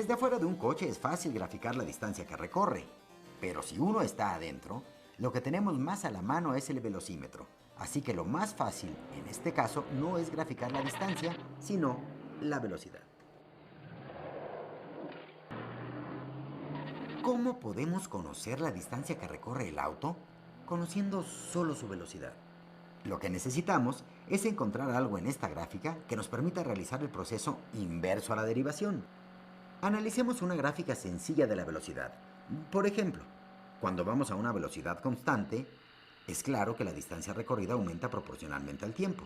Desde afuera de un coche es fácil graficar la distancia que recorre, pero si uno está adentro, lo que tenemos más a la mano es el velocímetro. Así que lo más fácil en este caso no es graficar la distancia, sino la velocidad. ¿Cómo podemos conocer la distancia que recorre el auto? Conociendo solo su velocidad. Lo que necesitamos es encontrar algo en esta gráfica que nos permita realizar el proceso inverso a la derivación. Analicemos una gráfica sencilla de la velocidad. Por ejemplo, cuando vamos a una velocidad constante, es claro que la distancia recorrida aumenta proporcionalmente al tiempo.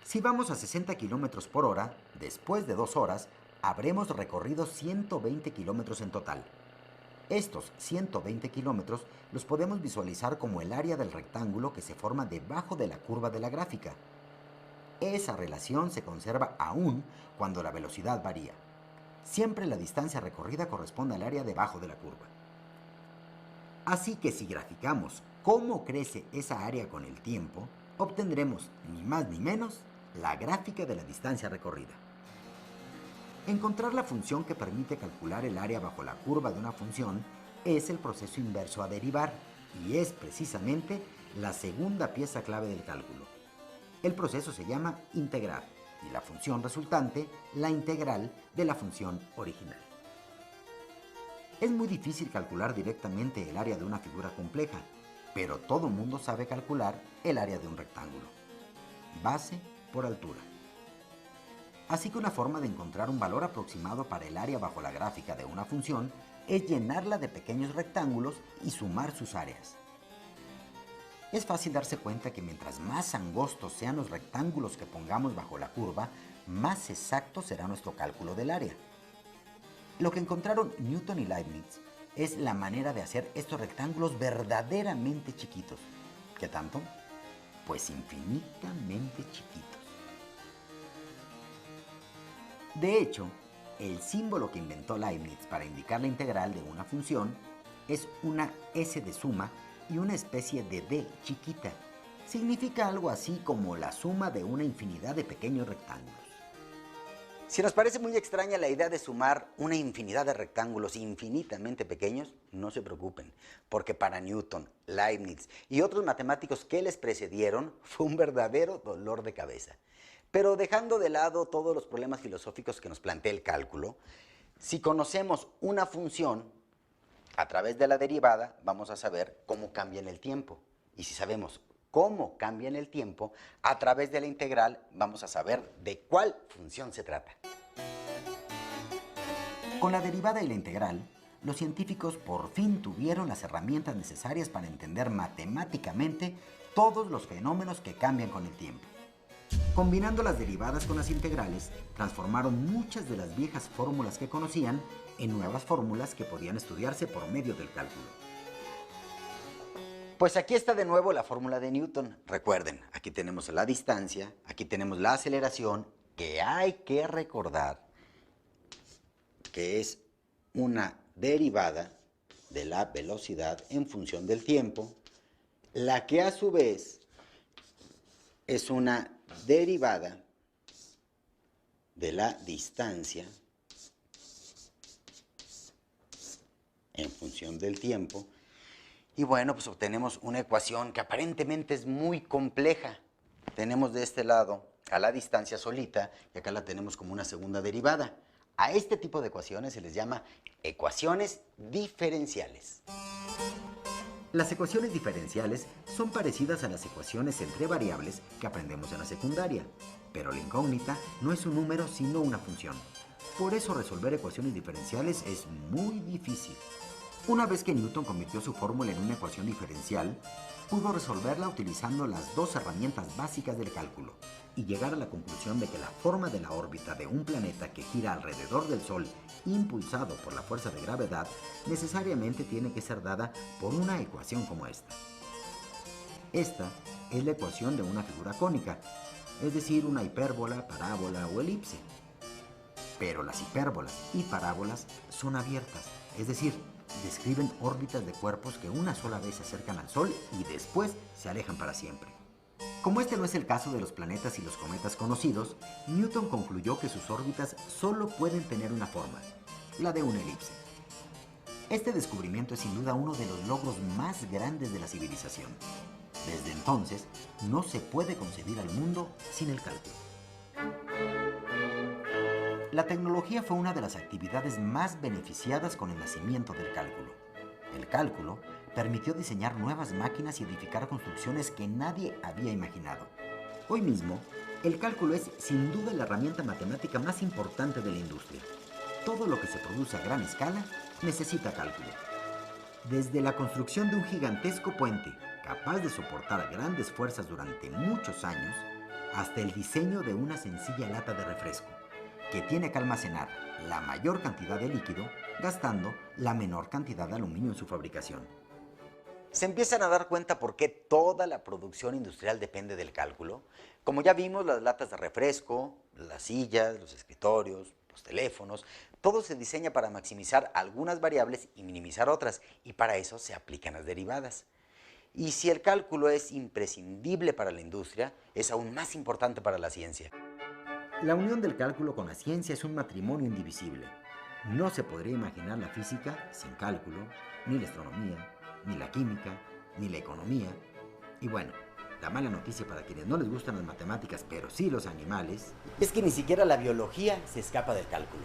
Si vamos a 60 km por hora, después de 2 horas, habremos recorrido 120 kilómetros en total. Estos 120 kilómetros los podemos visualizar como el área del rectángulo que se forma debajo de la curva de la gráfica. Esa relación se conserva aún cuando la velocidad varía. Siempre la distancia recorrida corresponde al área debajo de la curva. Así que si graficamos cómo crece esa área con el tiempo, obtendremos ni más ni menos la gráfica de la distancia recorrida. Encontrar la función que permite calcular el área bajo la curva de una función es el proceso inverso a derivar y es precisamente la segunda pieza clave del cálculo. El proceso se llama integrar y la función resultante la integral de la función original. Es muy difícil calcular directamente el área de una figura compleja, pero todo mundo sabe calcular el área de un rectángulo. Base por altura. Así que una forma de encontrar un valor aproximado para el área bajo la gráfica de una función es llenarla de pequeños rectángulos y sumar sus áreas. Es fácil darse cuenta que mientras más angostos sean los rectángulos que pongamos bajo la curva, más exacto será nuestro cálculo del área. Lo que encontraron Newton y Leibniz es la manera de hacer estos rectángulos verdaderamente chiquitos. ¿Qué tanto? Pues infinitamente chiquitos. De hecho, el símbolo que inventó Leibniz para indicar la integral de una función es una S de suma y una especie de D chiquita. Significa algo así como la suma de una infinidad de pequeños rectángulos. Si nos parece muy extraña la idea de sumar una infinidad de rectángulos infinitamente pequeños, no se preocupen, porque para Newton, Leibniz y otros matemáticos que les precedieron fue un verdadero dolor de cabeza. Pero dejando de lado todos los problemas filosóficos que nos plantea el cálculo, si conocemos una función, a través de la derivada vamos a saber cómo cambia en el tiempo. Y si sabemos cómo cambia en el tiempo, a través de la integral vamos a saber de cuál función se trata. Con la derivada y la integral, los científicos por fin tuvieron las herramientas necesarias para entender matemáticamente todos los fenómenos que cambian con el tiempo. Combinando las derivadas con las integrales, transformaron muchas de las viejas fórmulas que conocían en nuevas fórmulas que podían estudiarse por medio del cálculo. Pues aquí está de nuevo la fórmula de Newton. Recuerden, aquí tenemos la distancia, aquí tenemos la aceleración, que hay que recordar que es una derivada de la velocidad en función del tiempo, la que a su vez es una derivada de la distancia en función del tiempo. Y bueno, pues obtenemos una ecuación que aparentemente es muy compleja. Tenemos de este lado a la distancia solita y acá la tenemos como una segunda derivada. A este tipo de ecuaciones se les llama ecuaciones diferenciales. Las ecuaciones diferenciales son parecidas a las ecuaciones entre variables que aprendemos en la secundaria, pero la incógnita no es un número sino una función. Por eso resolver ecuaciones diferenciales es muy difícil. Una vez que Newton convirtió su fórmula en una ecuación diferencial, pudo resolverla utilizando las dos herramientas básicas del cálculo y llegar a la conclusión de que la forma de la órbita de un planeta que gira alrededor del Sol, impulsado por la fuerza de gravedad, necesariamente tiene que ser dada por una ecuación como esta. Esta es la ecuación de una figura cónica, es decir, una hipérbola, parábola o elipse. Pero las hipérbolas y parábolas son abiertas, es decir, describen órbitas de cuerpos que una sola vez se acercan al Sol y después se alejan para siempre. Como este no es el caso de los planetas y los cometas conocidos, Newton concluyó que sus órbitas solo pueden tener una forma, la de una elipse. Este descubrimiento es sin duda uno de los logros más grandes de la civilización. Desde entonces, no se puede concebir al mundo sin el cálculo. La tecnología fue una de las actividades más beneficiadas con el nacimiento del cálculo. El cálculo permitió diseñar nuevas máquinas y edificar construcciones que nadie había imaginado. Hoy mismo, el cálculo es sin duda la herramienta matemática más importante de la industria. Todo lo que se produce a gran escala necesita cálculo. Desde la construcción de un gigantesco puente capaz de soportar grandes fuerzas durante muchos años, hasta el diseño de una sencilla lata de refresco, que tiene que almacenar la mayor cantidad de líquido gastando la menor cantidad de aluminio en su fabricación. ¿Se empiezan a dar cuenta por qué toda la producción industrial depende del cálculo? Como ya vimos, las latas de refresco, las sillas, los escritorios, los teléfonos, todo se diseña para maximizar algunas variables y minimizar otras, y para eso se aplican las derivadas. Y si el cálculo es imprescindible para la industria, es aún más importante para la ciencia. La unión del cálculo con la ciencia es un matrimonio indivisible. No se podría imaginar la física sin cálculo, ni la astronomía, ni la química, ni la economía. Y bueno, la mala noticia para quienes no les gustan las matemáticas, pero sí los animales, es que ni siquiera la biología se escapa del cálculo.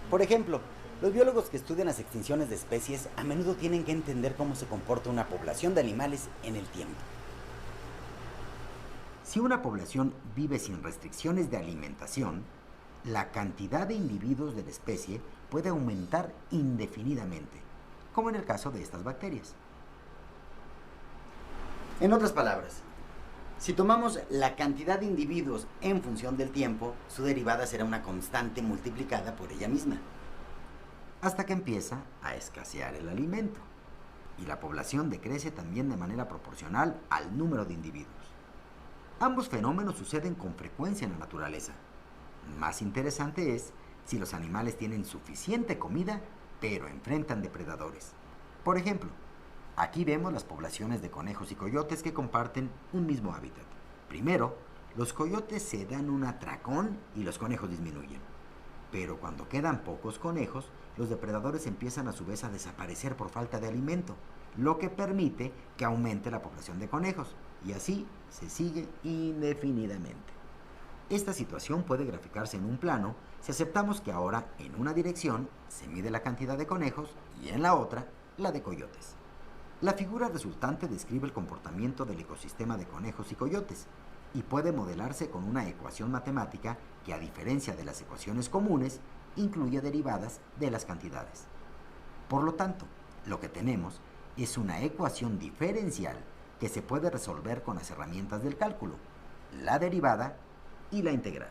Por ejemplo, los biólogos que estudian las extinciones de especies a menudo tienen que entender cómo se comporta una población de animales en el tiempo. Si una población vive sin restricciones de alimentación, la cantidad de individuos de la especie puede aumentar indefinidamente, como en el caso de estas bacterias. En otras palabras, si tomamos la cantidad de individuos en función del tiempo, su derivada será una constante multiplicada por ella misma, hasta que empieza a escasear el alimento, y la población decrece también de manera proporcional al número de individuos. Ambos fenómenos suceden con frecuencia en la naturaleza. Más interesante es si los animales tienen suficiente comida, pero enfrentan depredadores. Por ejemplo, aquí vemos las poblaciones de conejos y coyotes que comparten un mismo hábitat. Primero, los coyotes se dan un atracón y los conejos disminuyen. Pero cuando quedan pocos conejos, los depredadores empiezan a su vez a desaparecer por falta de alimento, lo que permite que aumente la población de conejos, y así se sigue indefinidamente. Esta situación puede graficarse en un plano si aceptamos que ahora en una dirección se mide la cantidad de conejos y en la otra la de coyotes. La figura resultante describe el comportamiento del ecosistema de conejos y coyotes y puede modelarse con una ecuación matemática que, a diferencia de las ecuaciones comunes, incluye derivadas de las cantidades. Por lo tanto, lo que tenemos es una ecuación diferencial que se puede resolver con las herramientas del cálculo, la derivada y la integral.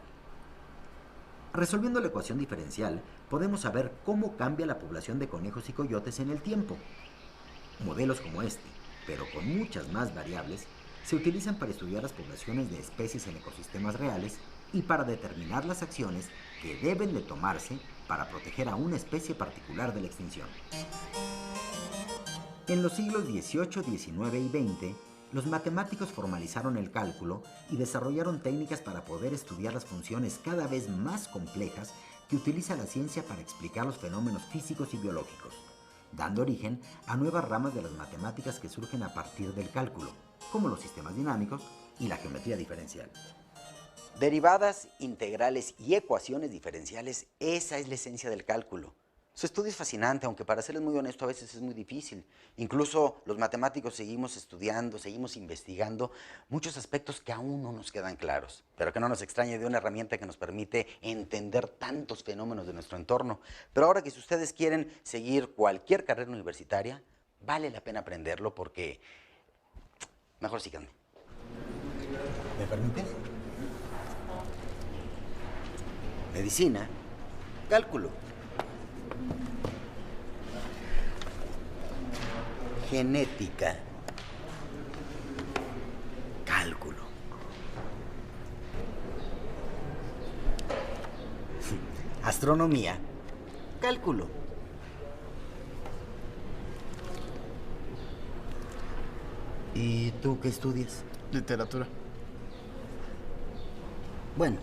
Resolviendo la ecuación diferencial, podemos saber cómo cambia la población de conejos y coyotes en el tiempo. Modelos como este, pero con muchas más variables, se utilizan para estudiar las poblaciones de especies en ecosistemas reales y para determinar las acciones que deben de tomarse para proteger a una especie particular de la extinción. En los siglos XVIII, XIX y XX, los matemáticos formalizaron el cálculo y desarrollaron técnicas para poder estudiar las funciones cada vez más complejas que utiliza la ciencia para explicar los fenómenos físicos y biológicos, dando origen a nuevas ramas de las matemáticas que surgen a partir del cálculo, como los sistemas dinámicos y la geometría diferencial. Derivadas, integrales y ecuaciones diferenciales, esa es la esencia del cálculo. Su estudio es fascinante, aunque para serles muy honesto a veces es muy difícil. Incluso los matemáticos seguimos estudiando, seguimos investigando muchos aspectos que aún no nos quedan claros, pero que no nos extrañe de una herramienta que nos permite entender tantos fenómenos de nuestro entorno. Pero ahora que si ustedes quieren seguir cualquier carrera universitaria, vale la pena aprenderlo porque... Mejor síganme. ¿Me permites? Medicina, cálculo. Genética, cálculo. Astronomía, cálculo. ¿Y tú qué estudias? Literatura. Bueno,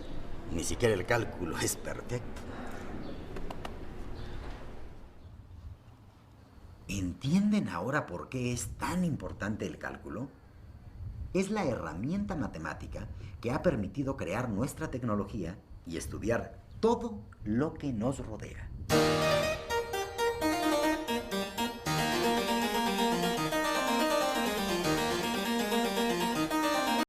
ni siquiera el cálculo es perfecto. ¿Entienden ahora por qué es tan importante el cálculo? Es la herramienta matemática que ha permitido crear nuestra tecnología y estudiar todo lo que nos rodea.